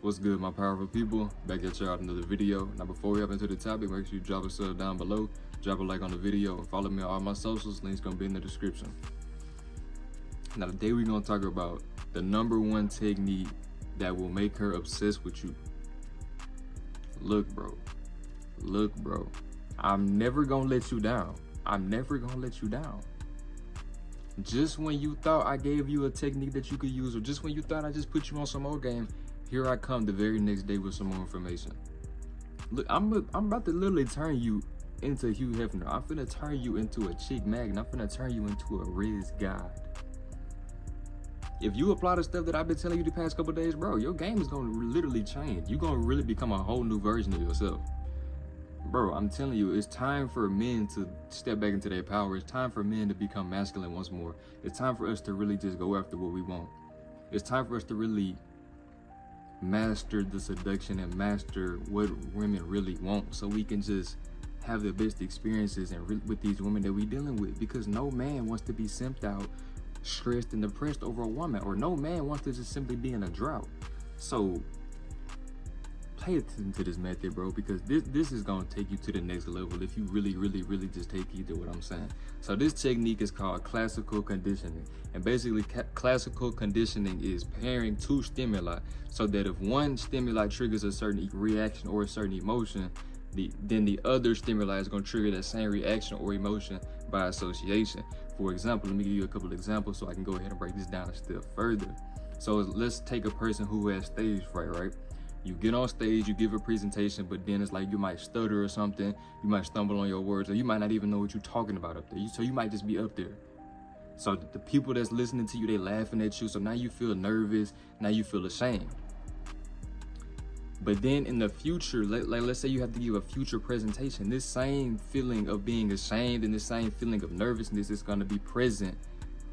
What's good, my powerful people? Back at y'all with another video. Now before we hop into the topic, make sure you drop a sub down below, drop a like on the video, and follow me on all my socials. Links gonna be in the description. Now today we're gonna talk about the #1 technique that will make her obsessed with you. Look bro, I'm never gonna let you down. I'm never gonna let you down. Just when you thought I gave you a technique that you could use, or just when you thought I just put you on some more game, here I come the very next day with some more information. Look, I'm about to literally turn you into Hugh Hefner. I'm finna turn you into a chick magnet. I'm finna turn you into a Riz God. If you apply the stuff that I've been telling you the past couple days, bro, your game is gonna literally change. You're gonna really become a whole new version of yourself. Bro, I'm telling you, it's time for men to step back into their power. It's time for men to become masculine once more. It's time for us to really just go after what we want. It's time for us to really master the seduction and master what women really want, so we can just have the best experiences and with these women that we dealing with. Because no man wants to be simped out, stressed and depressed over a woman, or no man wants to just simply be in a drought. So pay attention to this method, bro, because this is gonna take you to the next level if you really just take heed to what I'm saying. So this technique is called classical conditioning, and basically classical conditioning is pairing two stimuli, so that if one stimuli triggers a certain reaction or a certain emotion, then the other stimuli is going to trigger that same reaction or emotion by association. For example, let me give you a couple of examples so I can go ahead and break this down a step further. So let's take a person who has stage fright, right? You get on stage, you give a presentation, but then it's like you might stutter or something, you might stumble on your words, or you might not even know what you're talking about up there. So you might just be up there. So the people that's listening to you, they laughing at you, so now you feel nervous, now you feel ashamed. But then in the future, let's say you have to give a future presentation, this same feeling of being ashamed and this same feeling of nervousness is gonna be present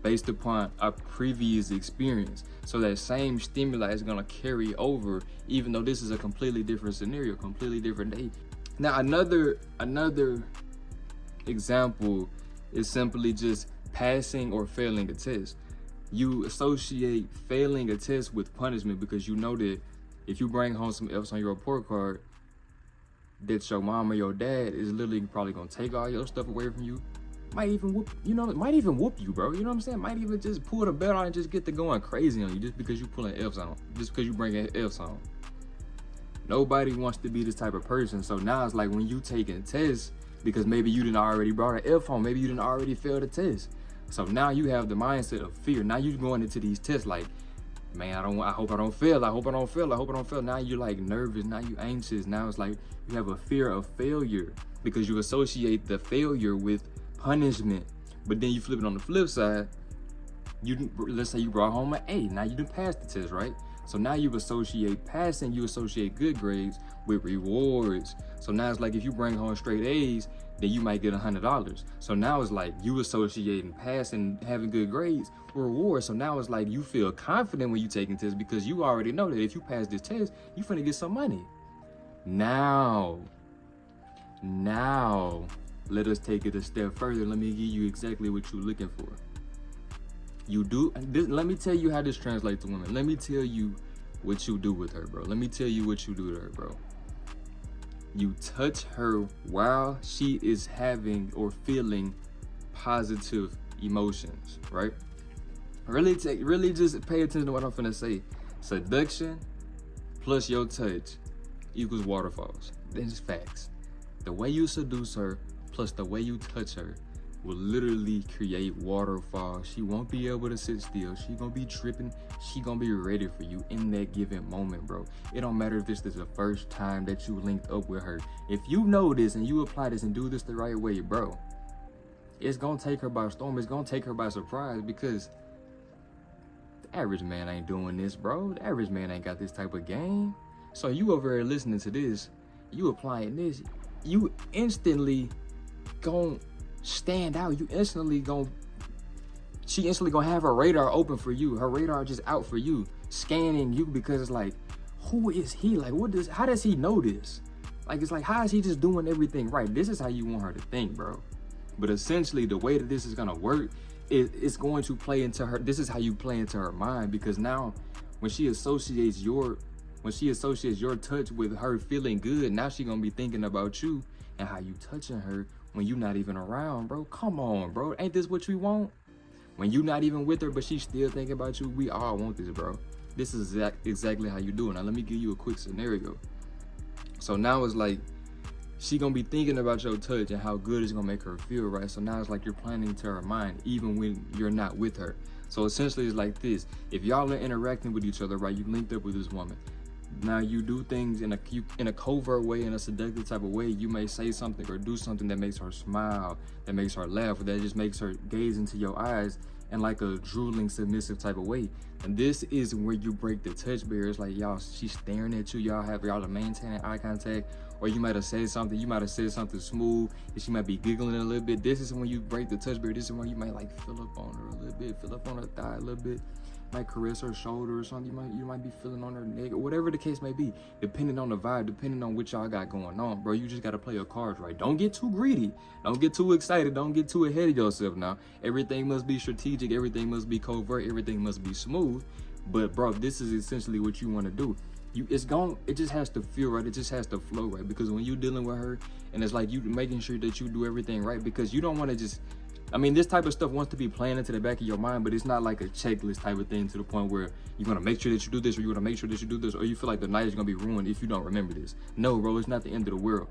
based upon a previous experience. So that same stimuli is gonna carry over, even though this is a completely different scenario, completely different day. Now another example is simply just passing or failing a test. You associate failing a test with punishment because you know that if you bring home some F's on your report card, that your mom or your dad is literally probably gonna take all your stuff away from you. Might even whoop, might even whoop you, bro. You know what I'm saying? Might even just pull the belt on and just get to going crazy on you just because you pulling F's on, just because you bringing F's on. Nobody wants to be this type of person. So now it's like when you taking tests, because maybe you didn't already brought an F home, maybe you didn't already fail the test. So now you have the mindset of fear. Now you're going into these tests like, man, I hope I don't fail. I hope I don't fail. Now you're like nervous. Now you anxious. Now it's like you have a fear of failure because you associate the failure with punishment. But then you flip it on the flip side. Let's say you brought home an A. Now you didn't pass the test, right? So now you associate passing, you associate good grades with rewards. So now it's like if you bring home straight A's, then you might get $100. So now it's like you associating passing, having good grades with rewards. So now it's like you feel confident when you taking tests because you already know that if you pass this test, you finna get some money. Now, let us take it a step further. Let me give you exactly what you're looking for. Let me tell you how this translates to women. Let me tell you what you do with her, bro. Let me tell you what you do to her, bro. You touch her while she is having or feeling positive emotions, right? Really just pay attention to what I'm finna say. Seduction plus your touch equals waterfalls. This is facts. The way you seduce her plus the way you touch her will literally create waterfalls. She won't be able to sit still. She gonna be tripping. She gonna be ready for you in that given moment, bro. It don't matter if this is the first time that you linked up with her. If you know this and you apply this and do this the right way, bro, it's gonna take her by storm. It's gonna take her by surprise because the average man ain't doing this, bro. The average man ain't got this type of game. So you over here listening to this, you applying this, you instantly gon' stand out. She instantly gonna have her radar open for you. Her radar just out for you, scanning you, because it's like, who is he? Like, how does he know this? Like, it's like, how is he just doing everything right? This is how you want her to think, bro. But essentially, the way that this is gonna work, it's going to play into her. This is how you play into her mind, because now when she associates your When she associates your touch with her feeling good, now she gonna be thinking about you and how you touching her when you not even around, bro. Come on, bro. Ain't this what you want? When you not even with her, but she's still thinking about you, we all want this, bro. This is exactly how you do it. Now, let me give you a quick scenario. So now it's like, she gonna be thinking about your touch and how good it's gonna make her feel, right? So now it's like you're planning to her mind, even when you're not with her. So essentially it's like this. If y'all are interacting with each other, right, you linked up with this woman. Now you do things in a covert way, in a seductive type of way. You may say something or do something that makes her smile, that makes her laugh, or that just makes her gaze into your eyes in like a drooling, submissive type of way. And this is where you break the touch barrier. It's like, y'all, she's staring at you, y'all are maintaining eye contact, or you might have said something, smooth, and she might be giggling a little bit. This is when you break the touch barrier. This is when you might like fill up on her a little bit, fill up on her thigh a little bit, might caress her shoulder or something. You might be feeling on her neck, or whatever the case may be, depending on the vibe, depending on what y'all got going on, bro. You just gotta play your cards right. Don't get too greedy, don't get too excited, don't get too ahead of yourself. Now everything must be strategic, everything must be covert, everything must be smooth. But bro, this is essentially what you want to do. It just has to feel right, it just has to flow right, because when you dealing with her, and it's like you making sure that you do everything right, because you don't want to just, I mean, this type of stuff wants to be playing into the back of your mind, but it's not like a checklist type of thing to the point where you're going to make sure that you do this, or you're going to make sure that you do this, or you feel like the night is going to be ruined if you don't remember this. No, bro, it's not the end of the world.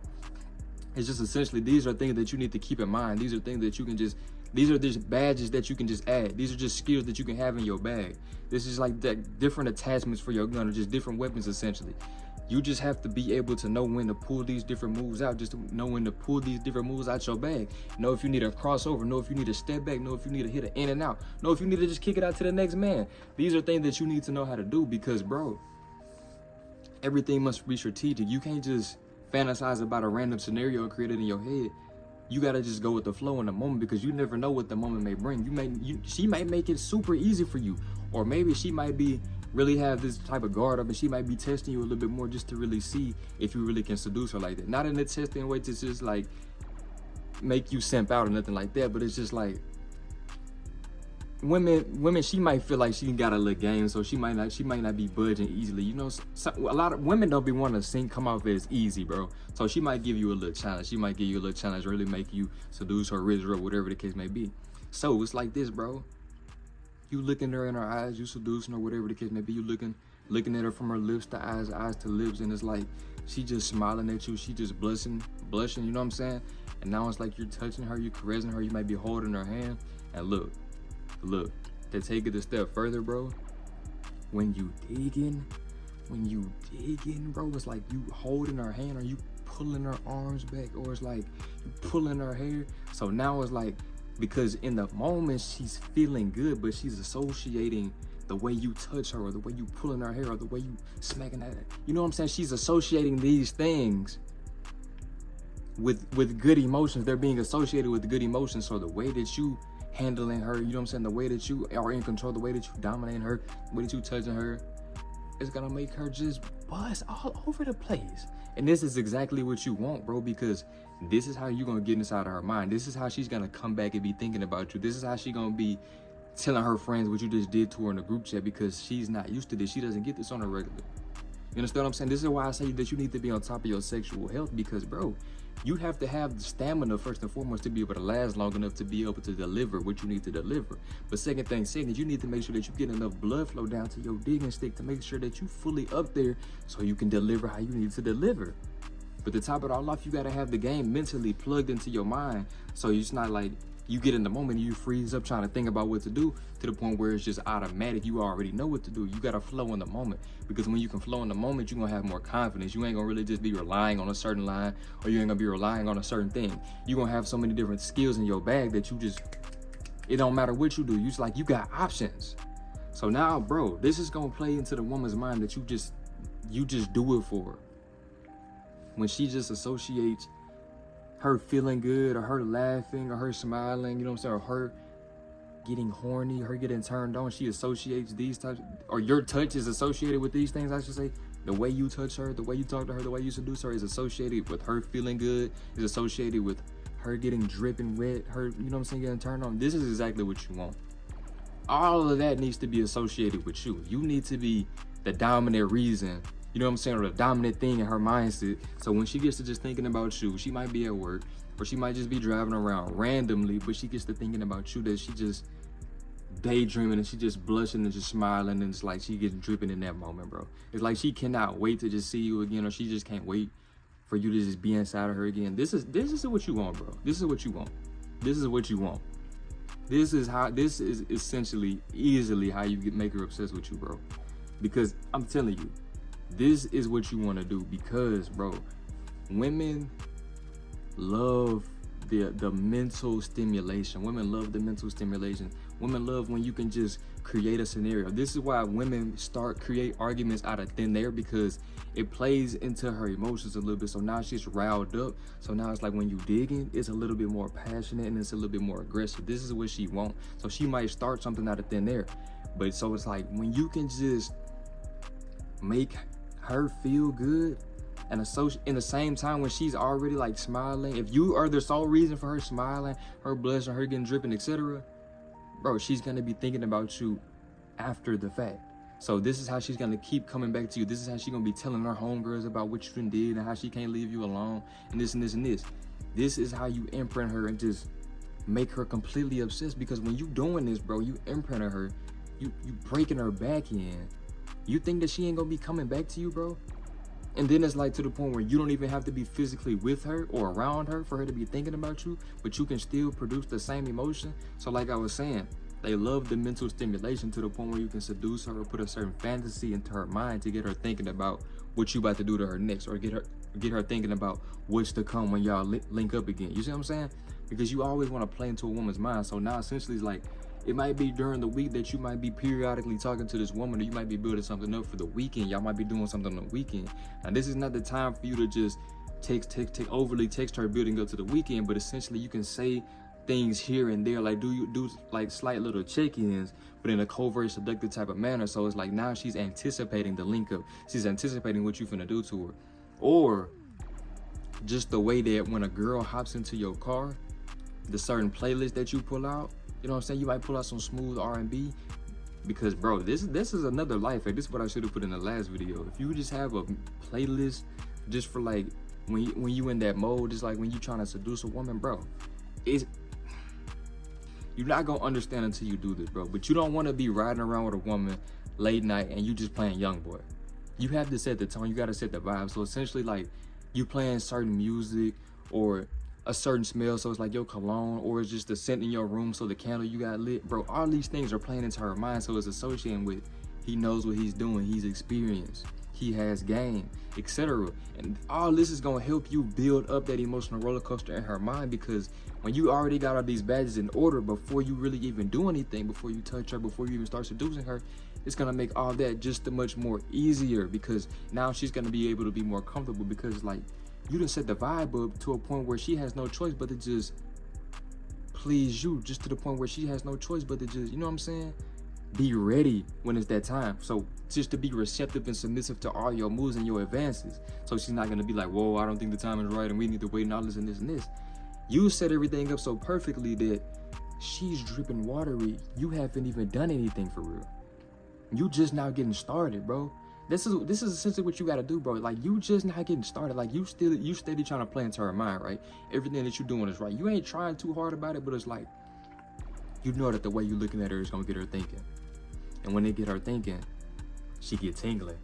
It's just essentially, these are things that you need to keep in mind. These are things that you can just, these are just badges that you can just add. These are just skills that you can have in your bag. This is like that different attachments for your gun, or just different weapons essentially. You just have to be able to know when to pull these different moves out, just to know when to pull these different moves out your bag. Know if you need a crossover, know if you need a step back, know if you need to hit an in and out, know if you need to just kick it out to the next man. These are things that you need to know how to do, because bro, everything must be strategic. You can't just fantasize about a random scenario created in your head. You gotta just go with the flow in the moment, because you never know what the moment may bring. She might make it super easy for you, or maybe she might be really have this type of guard up, and she might be testing you a little bit more just to really see if you really can seduce her like that. Not in a testing way to just like make you simp out or nothing like that, but it's just like women, she might feel like she got a little game, so she might not be budging easily. You know, a lot of women don't be wanting to come off as easy, bro. So she might give you a little challenge. She might give you a little challenge, really make you seduce her, rizz her, whatever the case may be. So it's like this, bro. You looking her in her eyes, you seducing her, whatever the case may be. You looking at her from her lips to eyes, eyes to lips, and it's like she just smiling at you. She just blushing. You know what I'm saying? And now it's like you're touching her, you caressing her, you might be holding her hand, and look, to take it a step further, bro, when you digging, bro, it's like you holding her hand, or you pulling her arms back, or it's like you pulling her hair. So now it's like, because in the moment she's feeling good, but she's associating the way you touch her, or the way you pulling her hair, or the way you smacking that, you know what I'm saying? She's associating these things with good emotions. They're being associated with good emotions. So the way that you handling her, you know what I'm saying, the way that you are in control, the way that you dominating her, the way that you touching her, it's gonna make her just buzz all over the place. And this is exactly what you want, bro, because this is how you're gonna get inside of her mind. This is how she's gonna come back and be thinking about you. This is how she's gonna be telling her friends what you just did to her in the group chat, because she's not used to this. She doesn't get this on a regular. You understand what I'm saying? This is why I say that you need to be on top of your sexual health, because bro, you have to have the stamina first and foremost to be able to last long enough to be able to deliver what you need to deliver. But second, you need to make sure that you get enough blood flow down to your digging stick to make sure that you fully up there so you can deliver how you need to deliver. But to top it all off, you gotta have the game mentally plugged into your mind, so it's not like you get in the moment and you freeze up trying to think about what to do to the point where it's just automatic. You already know what to do. You gotta flow in the moment, because when you can flow in the moment, you're gonna have more confidence. You ain't gonna really just be relying on a certain line, or you ain't gonna be relying on a certain thing. You're gonna have so many different skills in your bag that it don't matter what you do. You just like, you got options. So now, bro, this is gonna play into the woman's mind that you just do it for her. When she just associates her feeling good, or her laughing, or her smiling, you know what I'm saying, or her getting horny, her getting turned on, she associates these types, or your touch is associated with these things, I should say. The way you touch her, the way you talk to her, the way you seduce her is associated with her feeling good, is associated with her getting dripping wet, her, you know what I'm saying, getting turned on. This is exactly what you want. All of that needs to be associated with you. You need to be the dominant reason You know what I'm saying? Or the dominant thing in her mindset. So when she gets to just thinking about you, she might be at work, or she might just be driving around randomly, but she gets to thinking about you, that she just daydreaming and she just blushing and just smiling, and it's like she gets dripping in that moment, bro. It's like she cannot wait to just see you again, or she just can't wait for you to just be inside of her again. This is what you want, bro. This is what you want. This is what you want. This is essentially easily how you make her obsessed with you, bro. Because I'm telling you, this is what you want to do. Because, bro, women love the mental stimulation. Women love the mental stimulation. Women love when you can just create a scenario. This is why women create arguments out of thin air, because it plays into her emotions a little bit. So now she's riled up. So now it's like when you digging, it's a little bit more passionate and it's a little bit more aggressive. This is what she wants. So she might start something out of thin air. But so it's like when you can just make her feel good, and in the same time when she's already like smiling, if you are the sole reason for her smiling, her blushing, her getting dripping, etc., bro, she's gonna be thinking about you after the fact. So this is how she's gonna keep coming back to you. This is how she's gonna be telling her homegirls about what you done did and how she can't leave you alone and this and this and this. This is how you imprint her and just make her completely obsessed. Because when you doing this, bro, you imprinting her, you breaking her back in. You think that she ain't gonna be coming back to you, bro? And then it's like to the point where you don't even have to be physically with her or around her for her to be thinking about you, but you can still produce the same emotion. So like I was saying, they love the mental stimulation to the point where you can seduce her or put a certain fantasy into her mind to get her thinking about what you about to do to her next, or get her thinking about what's to come when y'all link up again. You see what I'm saying? Because you always want to play into a woman's mind. So now essentially it's like, it might be during the week that you might be periodically talking to this woman, or you might be building something up for the weekend. Y'all might be doing something on the weekend. Now, this is not the time for you to just overly text her building up to the weekend, but essentially you can say things here and there, like do like slight little check-ins, but in a covert, seductive type of manner. So it's like now she's anticipating the link up. She's anticipating what you finna do to her. Or just the way that when a girl hops into your car, the certain playlist that you pull out, you know what I'm saying? You might pull out some smooth R&B, because, bro, this is another life hack. This is what I should have put in the last video. If you just have a playlist just for like when you in that mode, just like when you trying to seduce a woman, bro, you're not gonna understand until you do this, bro. But you don't want to be riding around with a woman late night and you just playing Young Boy. You have to set the tone. You got to set the vibe. So essentially, like, you playing certain music or a certain smell, so it's like your cologne, or it's just the scent in your room, so the candle you got lit, bro. All these things are playing into her mind, so it's associating with, he knows what he's doing, he's experienced, he has game, etc. And all this is gonna help you build up that emotional roller coaster in her mind, because when you already got all these badges in order before you really even do anything, before you touch her, before you even start seducing her, it's gonna make all that just a much more easier, because now she's gonna be able to be more comfortable, because like, you done set the vibe up to a point where she has no choice but to just please you, just to the point where she has no choice but to just, you know what I'm saying, be ready when it's that time. So just to be receptive and submissive to all your moves and your advances. So she's not gonna be like, whoa, I don't think the time is right and we need to wait and all this and this and this. You set everything up so perfectly that she's dripping watery. You haven't even done anything for real. You just now getting started, bro. This is essentially what you gotta do, bro. Like, you just not getting started. Like, you steady trying to play into her mind, right? Everything that you're doing is right. You ain't trying too hard about it, but it's like, you know that the way you looking at her is gonna get her thinking. And when they get her thinking, she get tingling.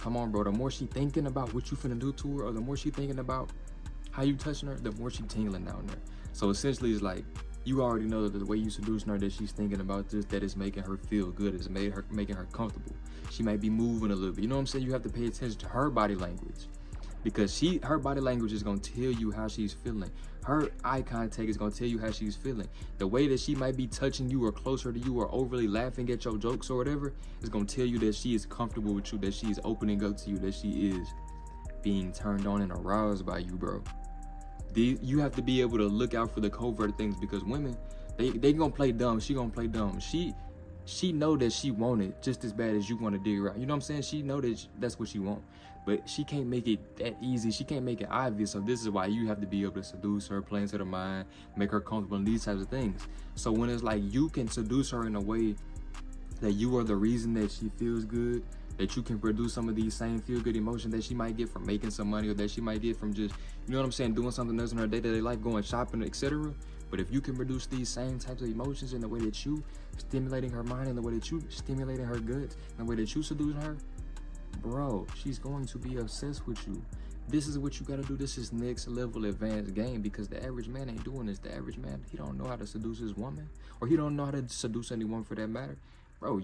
Come on, bro. The more she thinking about what you finna do to her, or the more she thinking about how you touching her, the more she tingling down there. So essentially, it's like, you already know that the way you seducing her, that she's thinking about this, that it's making her feel good, it's making her comfortable. She might be moving a little bit. You know what I'm saying? You have to pay attention to her body language, because her body language is gonna tell you how she's feeling. Her eye contact is gonna tell you how she's feeling. The way that she might be touching you or closer to you or overly laughing at your jokes or whatever is gonna tell you that she is comfortable with you, that she is opening up to you, that she is being turned on and aroused by you, bro. You have to be able to look out for the covert things, because women, they gonna play dumb. She gonna play dumb. She know that she want it just as bad as you want to dig right. You know what I'm saying? She know that that's what she want, but she can't make it that easy. She can't make it obvious. So this is why you have to be able to seduce her, play into her mind, make her comfortable, and these types of things. So when it's like you can seduce her in a way that you are the reason that she feels good, that you can produce some of these same feel-good emotions that she might get from making some money, or that she might get from just, you know what I'm saying, doing something else in her day-to-day life, going shopping, etc. But if you can produce these same types of emotions in the way that you stimulating her mind, in the way that you stimulating her goods, in the way that you seducing her, bro, she's going to be obsessed with you. This is what you gotta do. This is next level advanced game, because the average man ain't doing this. The average man, he don't know how to seduce his woman, or he don't know how to seduce anyone for that matter. Bro,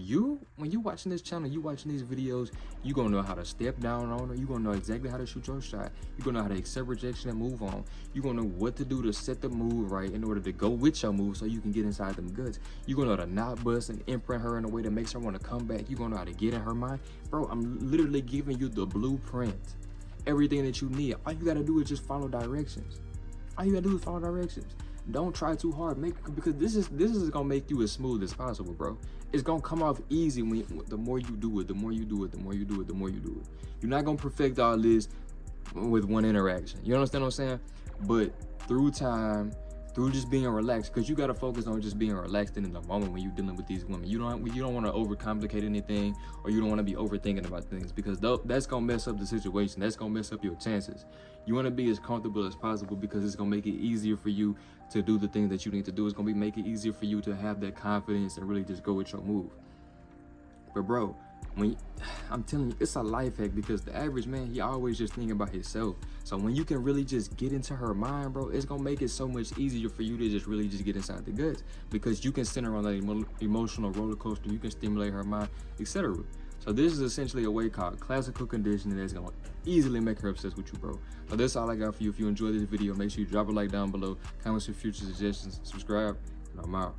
when you watching this channel, you watching these videos, you gonna know how to step down on her. You gonna know exactly how to shoot your shot. You gonna know how to accept rejection and move on. You gonna know what to do to set the move right in order to go with your move so you can get inside them guts. You gonna know how to not bust and imprint her in a way that makes her want to come back. You gonna know how to get in her mind. Bro, I'm literally giving you the blueprint. Everything that you need. All you gotta do is just follow directions. All you gotta do is follow directions. Don't try too hard, because this is gonna make you as smooth as possible, bro. It's gonna come off easy the more you do it, the more you do it, the more you do it, the more you do it. You're not gonna perfect all this with one interaction. You understand what I'm saying? But through time, through just being relaxed, because you gotta focus on just being relaxed in the moment when you're dealing with these women. You don't want to overcomplicate anything, or you don't want to be overthinking about things, because that's gonna mess up the situation. That's gonna mess up your chances. You want to be as comfortable as possible, because it's gonna make it easier for you to do the things that you need to do. It's gonna make it easier for you to have that confidence and really just go with your move. But bro, I'm telling you, it's a life hack, because the average man, he always just thinking about himself. So when you can really just get into her mind, bro, it's gonna make it so much easier for you to just really just get inside the guts, because you can send her on that emotional roller coaster. You can stimulate her mind, etc. So this is essentially a way called classical conditioning that's gonna easily make her obsessed with you, bro. So that's all I got for you. If you enjoyed this video, make sure you drop a like down below, comment some future suggestions, subscribe, and I'm out.